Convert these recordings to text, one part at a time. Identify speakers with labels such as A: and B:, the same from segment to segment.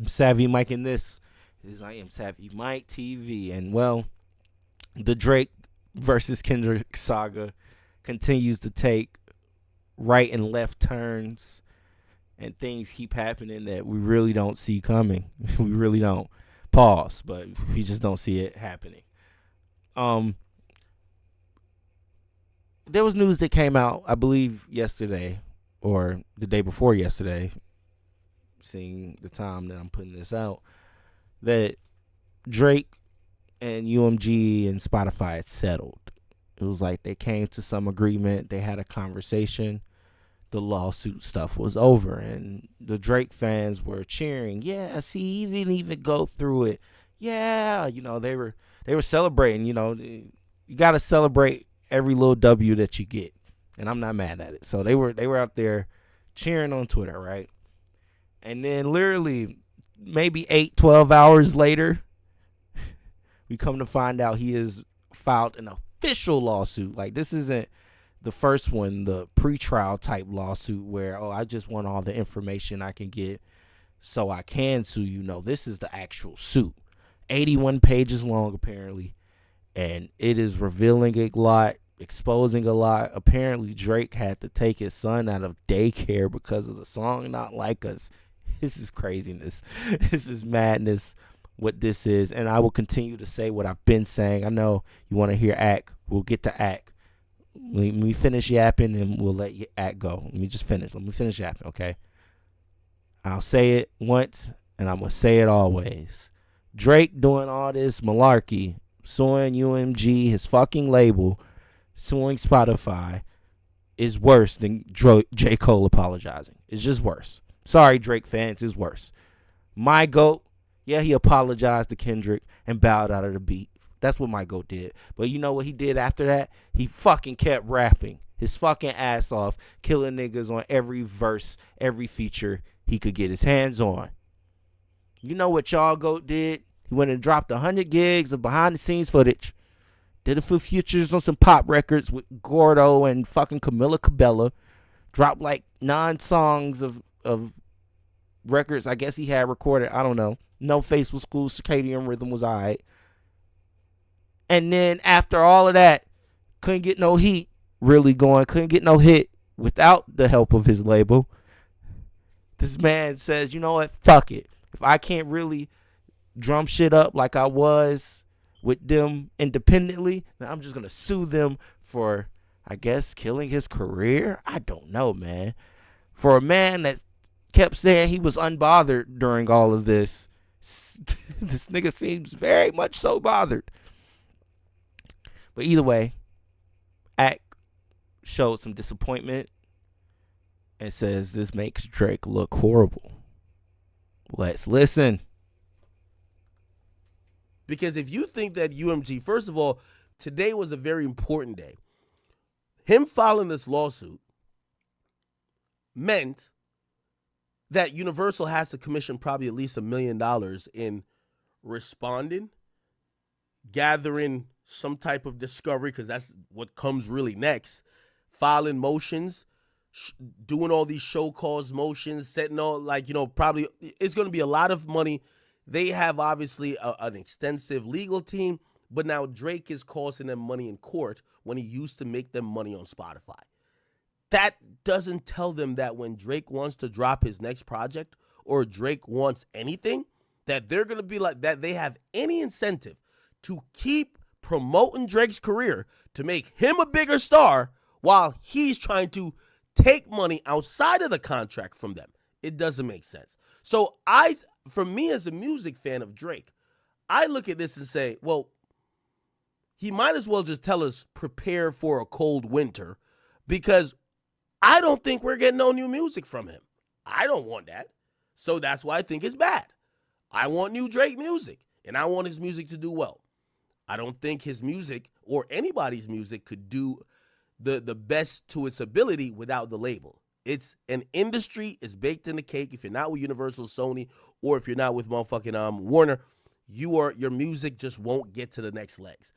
A: Savvy Mike, and this is I Am Savvy Mike TV. And well, the Drake versus Kendrick saga continues to take right and left turns, and things keep happening that we really don't see coming. We really don't. Pause, but we just don't see it happening. Um, there was news that came out, I believe, yesterday or the day before yesterday, seeing the time that I'm putting this out, that Drake and UMG and Spotify had settled. It was like they came to some agreement. They had a conversation. The lawsuit stuff was over, and the Drake fans were cheering. Yeah, see, he didn't even go through it. Yeah, they were celebrating. You got to celebrate every little W that you get, and I'm not mad at it. So they were out there cheering on Twitter, right? And then literally maybe 12 hours later, we come to find out he has filed an official lawsuit. Like, this isn't the first one, the pretrial type lawsuit where, I just want all the information I can get so I can sue you. No, this is the actual suit. 81 pages long, apparently. And it is revealing a lot, exposing a lot. Apparently, Drake had to take his son out of daycare because of the song Not Like Us. This is craziness. This is madness, what this is. And I will continue to say what I've been saying. I know you want to hear Act. We'll get to Act. Let me finish yapping and we'll let Act go. Let me just finish. Let me finish yapping, okay? I'll say it once and I'm going to say it always. Drake doing all this malarkey, suing UMG, his fucking label, suing Spotify, is worse than J. Cole apologizing. It's just worse. Sorry, Drake fans, it's worse. My GOAT, yeah, he apologized to Kendrick and bowed out of the beat. That's what my GOAT did. But you know what he did after that? He fucking kept rapping his fucking ass off, killing niggas on every verse, every feature he could get his hands on. You know what y'all GOAT did? He went and dropped 100 gigs of behind-the-scenes footage. Did a few features on some pop records with Gordo and fucking Camila Cabello. Dropped like 9 songs of records I guess he had recorded. I don't know. No Face was cool. Circadian Rhythm was alright. And then after all of that, couldn't get no heat really going. Couldn't get no hit without the help of his label. This man says, you know what? Fuck it. If I can't really drum shit up like I was with them independently, then I'm just going to sue them for, I guess, killing his career. I don't know, man. For a man that kept saying he was unbothered during all of this, this nigga seems very much so bothered. But either way, Act showed some disappointment and says this makes Drake look horrible. Let's listen.
B: Because if you think that UMG, first of all, today was a very important day. Him filing this lawsuit meant that Universal has to commission probably at least $1 million in responding, gathering some type of discovery, because that's what comes really next, filing motions, doing all these show cause motions, setting all, probably it's going to be a lot of money. They have obviously an extensive legal team, but now Drake is costing them money in court when he used to make them money on Spotify. That doesn't tell them that when Drake wants to drop his next project or Drake wants anything, that they're going to be like that. They have any incentive to keep promoting Drake's career to make him a bigger star while he's trying to take money outside of the contract from them. It doesn't make sense. So for me as a music fan of Drake, I look at this and say, well, he might as well just tell us prepare for a cold winter, because I don't think we're getting no new music from him. I don't want that. So that's why I think it's bad. I want new Drake music, and I want his music to do well. I don't think his music or anybody's music could do the best to its ability without the label. It's an industry, it's baked in the cake. If you're not with Universal, Sony, or if you're not with motherfucking Warner, your music just won't get to the next legs.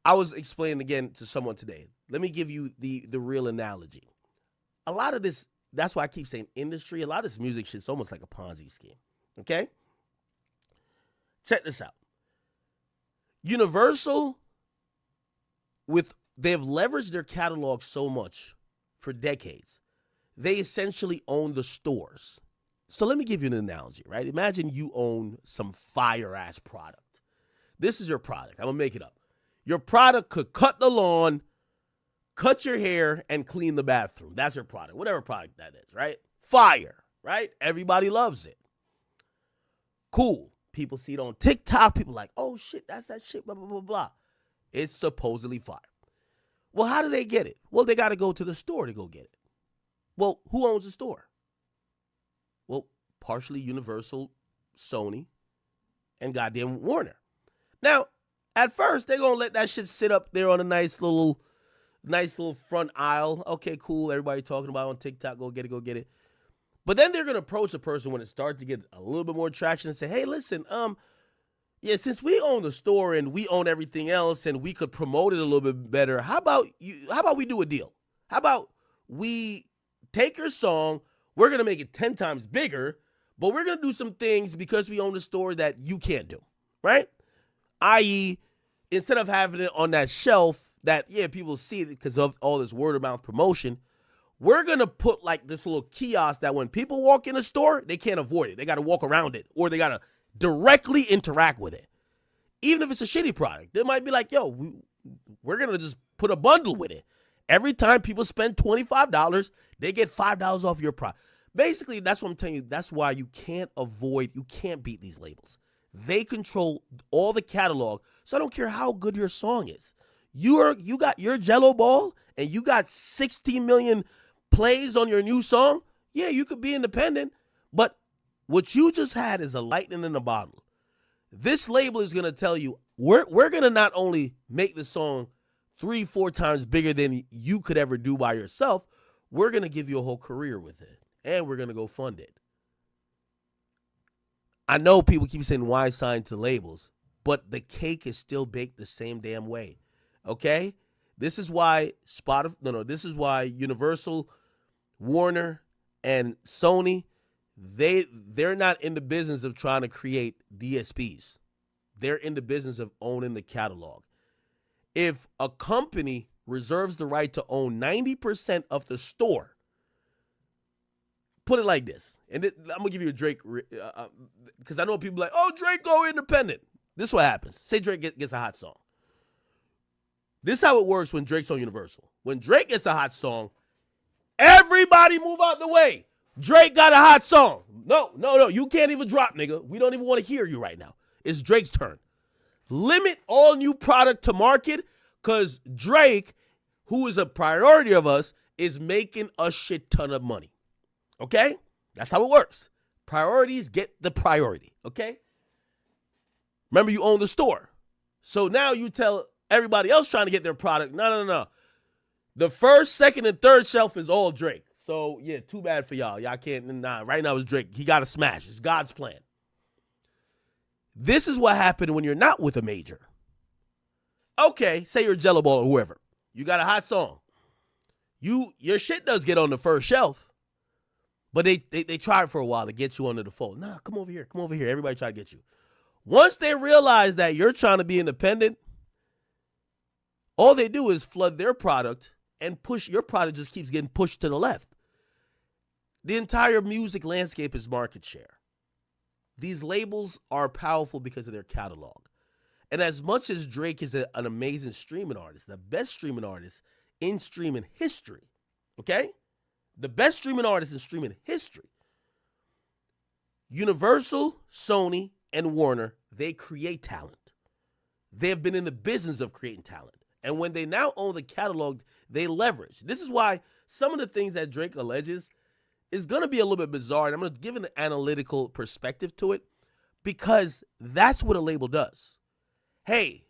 B: I was explaining again to someone today. Let me give you the real analogy. A lot of this, that's why I keep saying industry, a lot of this music shit's almost like a Ponzi scheme. Okay? Check this out. Universal, they've leveraged their catalog so much for decades. They essentially own the stores. So let me give you an analogy, right? Imagine you own some fire-ass product. This is your product. I'm going to make it up. Your product could cut the lawn, cut your hair, and clean the bathroom. That's your product, whatever product that is, right? Fire, right? Everybody loves it. Cool. People see it on TikTok. People like, oh, shit, that's that shit, blah, blah, blah, blah. It's supposedly fire. Well, how do they get it? Well, they got to go to the store to go get it. Well, who owns the store? Well, partially Universal, Sony, and goddamn Warner. Now, at first, they're going to let that shit sit up there on a nice little front aisle. Okay, cool. Everybody talking about it on TikTok. Go get it, go get it. But then they're going to approach a person when it starts to get a little bit more traction and say, hey, listen, yeah, since we own the store and we own everything else and we could promote it a little bit better, how about we do a deal? How about we take your song, we're going to make it 10 times bigger, but we're going to do some things because we own the store that you can't do, right? I.e., instead of having it on that shelf that, yeah, people see it because of all this word of mouth promotion, we're going to put like this little kiosk that when people walk in the store, they can't avoid it. They got to walk around it or they got to directly interact with it. Even if it's a shitty product, they might be like, yo, we're going to just put a bundle with it. Every time people spend $25, they get $5 off your product. Basically, that's what I'm telling you. That's why you can't beat these labels. They control all the catalog, so I don't care how good your song is. You got your Jello ball and you got 16 million plays on your new song. Yeah, you could be independent, but what you just had is a lightning in a bottle. This label is going to tell you, we're going to not only make the song 3-4 times bigger than you could ever do by yourself, we're going to give you a whole career with it, and we're going to go fund it. I know people keep saying why sign to labels, but the cake is still baked the same damn way. Okay? This is why this is why Universal, Warner, and Sony, they're not in the business of trying to create DSPs. They're in the business of owning the catalog. If a company reserves the right to own 90% of the store, put it like this, and I'm going to give you a Drake, because I know people like, oh, Drake go independent. This is what happens. Say Drake gets a hot song. This is how it works when Drake's on Universal. When Drake gets a hot song, everybody move out the way. Drake got a hot song. No, you can't even drop, nigga. We don't even want to hear you right now. It's Drake's turn. Limit all new product to market because Drake, who is a priority of us, is making a shit ton of money. Okay? That's how it works. Priorities get the priority. Okay? Remember, you own the store. So now you tell everybody else trying to get their product, no. The first, second, and third shelf is all Drake. So, yeah, too bad for y'all. Y'all can't, right now it's Drake. He got to smash. It's God's plan. This is what happened when you're not with a major. Okay, say you're Jello Ball or whoever. You got a hot song. Your shit does get on the first shelf, but they tried for a while to get you under the fold. Nah, come over here. Everybody try to get you. Once they realize that you're trying to be independent, all they do is flood their product and push your product just keeps getting pushed to the left. The entire music landscape is market share. These labels are powerful because of their catalog. And as much as Drake is an amazing streaming artist, the best streaming artist in streaming history, okay? The best streaming artist in streaming history, Universal, Sony, and Warner, they create talent. They have been in the business of creating talent. And when they now own the catalog, they leverage. This is why some of the things that Drake alleges is going to be a little bit bizarre. And I'm going to give an analytical perspective to it because that's what a label does. Hey,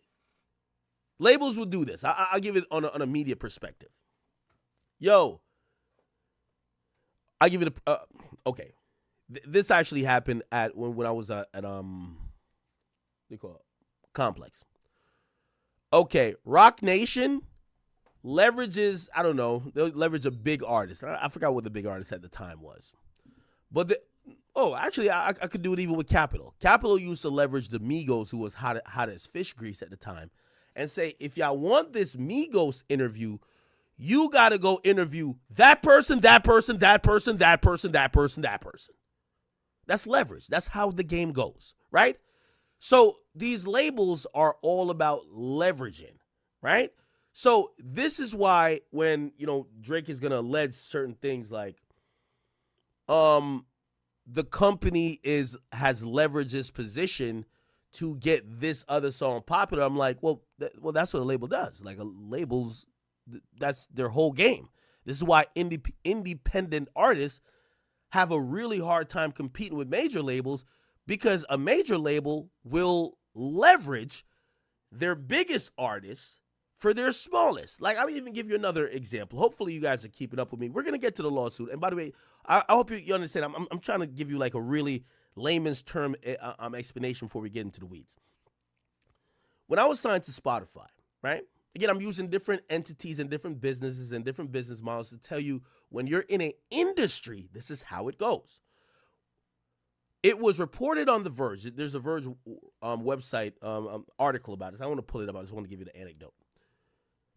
B: labels will do this. I'll give it on a media perspective. Yo, I give it okay. This actually happened at when I was at what do you call it? Complex. Okay, Rock Nation leverages, I don't know, they'll leverage a big artist. I forgot what the big artist at the time was. But Oh, actually, I could do it even with Capital. Capital used to leverage the Migos, who was hot as fish grease at the time, and say, if y'all want this Migos interview, you got to go interview that person, that person, that person, that person, that person, that person. That's leverage. That's how the game goes, right? So these labels are all about leveraging, right? So this is why when, Drake is going to allege certain things like, the company has leveraged its position to get this other song popular. I'm like, well, that's what a label does. Like, labels, that's their whole game. This is why independent artists have a really hard time competing with major labels, because a major label will leverage their biggest artists for their smallest. Like, I'll even give you another example. Hopefully you guys are keeping up with me. We're going to get to the lawsuit. And by the way, I hope you understand. I'm trying to give you like a really layman's term explanation before we get into the weeds. When I was signed to Spotify, right? Again, I'm using different entities and different businesses and different business models to tell you when you're in an industry, this is how it goes. It was reported on The Verge. There's a Verge website article about this. I want to pull it up. I just want to give you the anecdote.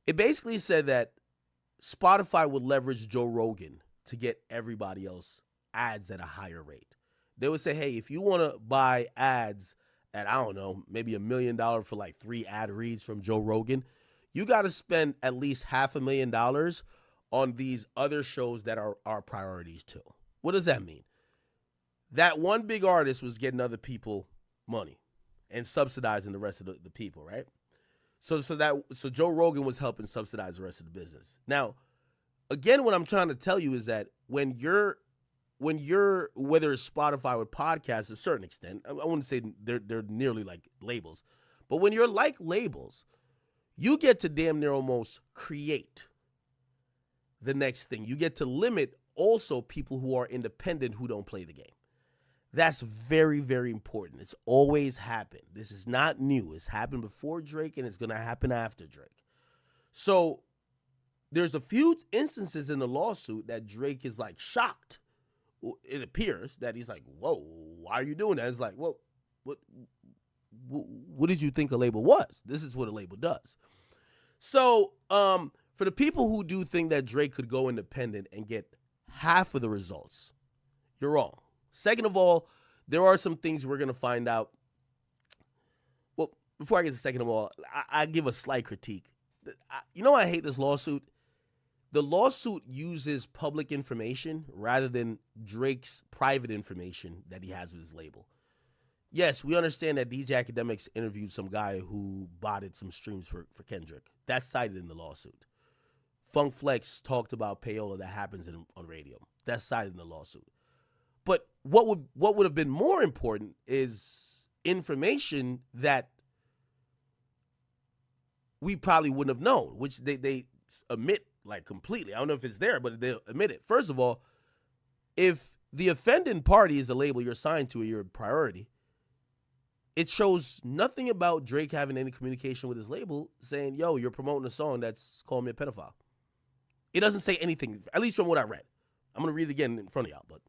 B: It basically said that Spotify would leverage Joe Rogan to get everybody else ads at a higher rate. They would say, hey, if you want to buy ads at, I don't know, maybe $1 million for like 3 ad reads from Joe Rogan, you got to spend at least $500,000 on these other shows that are our priorities too. What does that mean? That one big artist was getting other people money and subsidizing the rest of the people, right? So Joe Rogan was helping subsidize the rest of the business. Now, again, what I'm trying to tell you is that when you're whether it's Spotify or podcasts to a certain extent, I wouldn't say they're nearly like labels, but when you're like labels, you get to damn near almost create the next thing. You get to limit also people who are independent who don't play the game. That's very, very important. It's always happened. This is not new. It's happened before Drake, and it's going to happen after Drake. So there's a few instances in the lawsuit that Drake is like shocked. It appears that he's like, whoa, why are you doing that? It's like, well, what did you think a label was? This is what a label does. So for the people who do think that Drake could go independent and get half of the results, you're wrong. Second of all, there are some things we're going to find out. Well, before I get to second of all, I give a slight critique. You know, I hate this lawsuit. The lawsuit uses public information rather than Drake's private information that he has with his label. Yes, we understand that DJ Akademiks interviewed some guy who botted some streams for Kendrick. That's cited in the lawsuit. Funk Flex talked about payola that happens on radio. That's cited in the lawsuit. But what would have been more important is information that we probably wouldn't have known, which they omit like completely. I don't know if it's there, but they omit it. First of all, if the offending party is a label you're signed to or your priority, it shows nothing about Drake having any communication with his label saying, yo, you're promoting a song that's calling me a pedophile. It doesn't say anything, at least from what I read. I'm going to read it again in front of y'all, but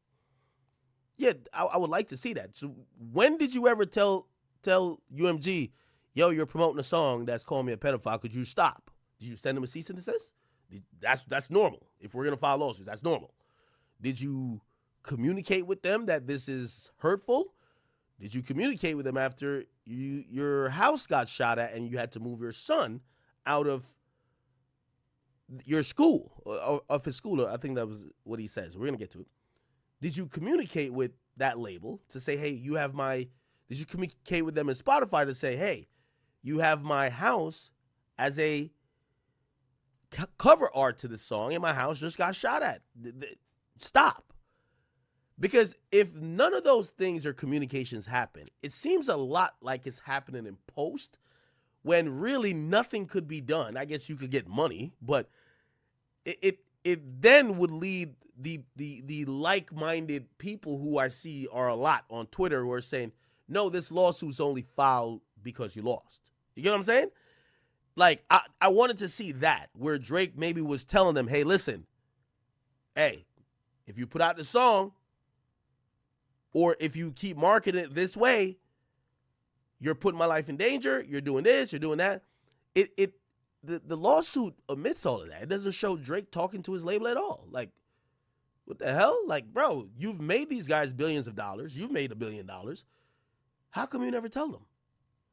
B: yeah, I would like to see that. So when did you ever tell UMG, yo, you're promoting a song that's calling me a pedophile, could you stop? Did you send them a cease and desist? That's normal. If we're going to file lawsuits, that's normal. Did you communicate with them that this is hurtful? Did you communicate with them after your house got shot at and you had to move your son out of your school, of his school? I think that was what he says. We're going to get to it. Did you communicate with that label to say, hey, did you communicate with them in Spotify to say, hey, you have my house as a cover art to this song and my house just got shot at? Stop. Because if none of those things or communications happen, it seems a lot like it's happening in post when really nothing could be done. I guess you could get money, but it then would lead the like-minded people who I see are a lot on Twitter who are saying, no, this lawsuit's only filed because you lost. You get what I'm saying? Like, I wanted to see that, where Drake maybe was telling them, hey, listen, hey, if you put out the song, Or if you keep marketing it this way, you're putting my life in danger. You're doing this. You're doing that. The lawsuit omits all of that. It doesn't show Drake talking to his label at all. Like, what the hell? Like, bro, you've made these guys billions of dollars. You've made $1 billion. How come you never tell them?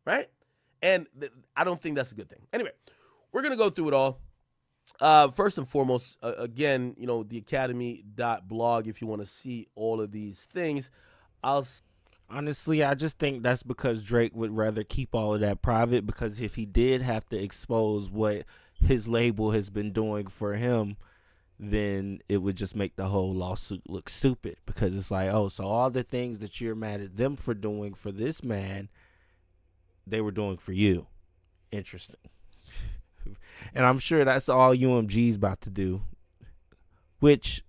B: Right? And I don't think that's a good thing. Anyway, we're going to go through it all. First and foremost, again, the academy.blog, if you want to see all of these things.
A: Honestly, I just think that's because Drake would rather keep all of that private, because if he did have to expose what his label has been doing for him, then it would just make the whole lawsuit look stupid, because it's like, oh, so all the things that you're mad at them for doing for this man, they were doing for you. Interesting. And I'm sure that's all UMG's about to do, which,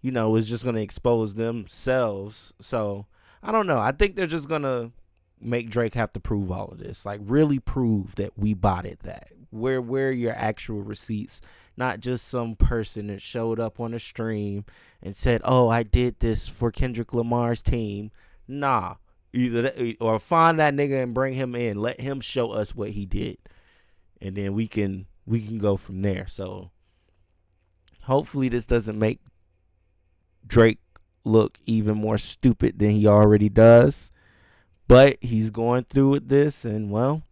A: is just going to expose themselves. So, I don't know. I think they're just going to make Drake have to prove all of this. Like, really prove that we botted that. Where are your actual receipts? Not just some person that showed up on a stream and said, oh, I did this for Kendrick Lamar's team. Nah. Either that, or find that nigga and bring him in. Let him show us what he did. And then we can go from there. So hopefully this doesn't make Drake look even more stupid than he already does. But he's going through with this, and well,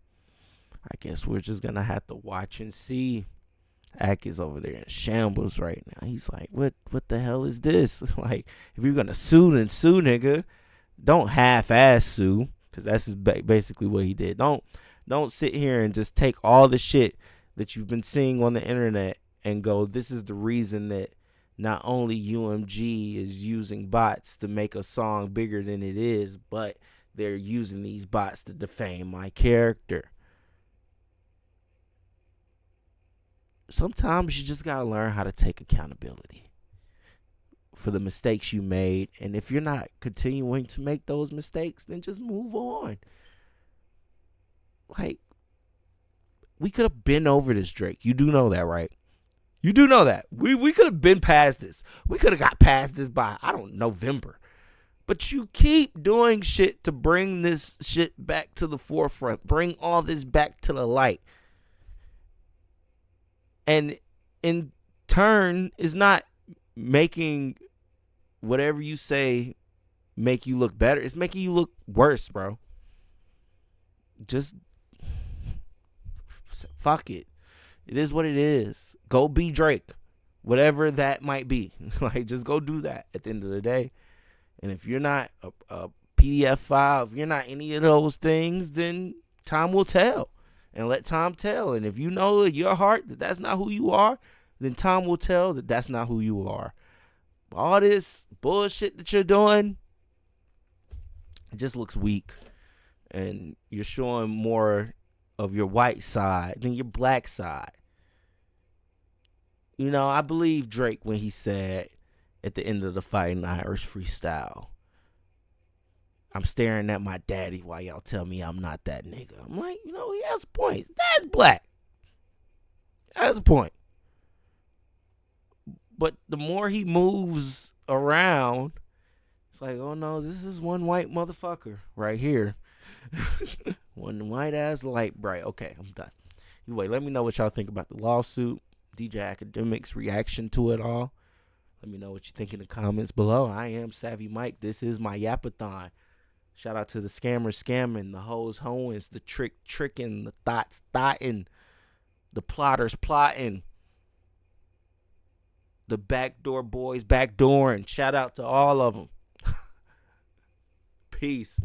A: I guess we're just gonna have to watch and see. Ak is over there in shambles right now. He's like, what the hell is this? Like, if you're gonna sue, then sue, nigga. Don't half-ass sue, because that's basically what he did. Don't sit here and just take all the shit that you've been seeing on the internet and go, this is the reason that not only UMG is using bots to make a song bigger than it is, but they're using these bots to defame my character. Sometimes you just gotta learn how to take accountability for the mistakes you made. And if you're not continuing to make those mistakes, then just move on. Like, we could have been over this, Drake. You do know that, right? You do know that. We could have been past this. We could have got past this by, November. But you keep doing shit to bring this shit back to the forefront. Bring all this back to the light. And in turn, is not making whatever you say make you look better. It's making you look worse, bro. Just fuck it. It is what it is. Go be Drake. Whatever that might be. Like, just go do that at the end of the day. And if you're not a PDF file, if you're not any of those things, then time will tell. And let time tell. And if you know in your heart that that's not who you are, then time will tell that that's not who you are. All this bullshit that you're doing, it just looks weak. And you're showing more of your white side than your black side. I believe Drake when he said at the end of the Fighting Irish freestyle, I'm staring at my daddy while y'all tell me I'm not that nigga. I'm like, he has points. That's black. That's a point. But the more he moves around, it's like, oh no, this is one white motherfucker right here. One white ass light bright. Okay, I'm done. Anyway, let me know what y'all think about the lawsuit. DJ Akademiks' reaction to it all. Let me know what you think in the comments below. I am Savvy Mike. This is my Yapathon. Shout out to the scammers scamming, the hoes hoeing, the tricking, the thoughts thoughting, the plotters plotting, the backdoor boys backdooring. Shout out to all of them. Peace.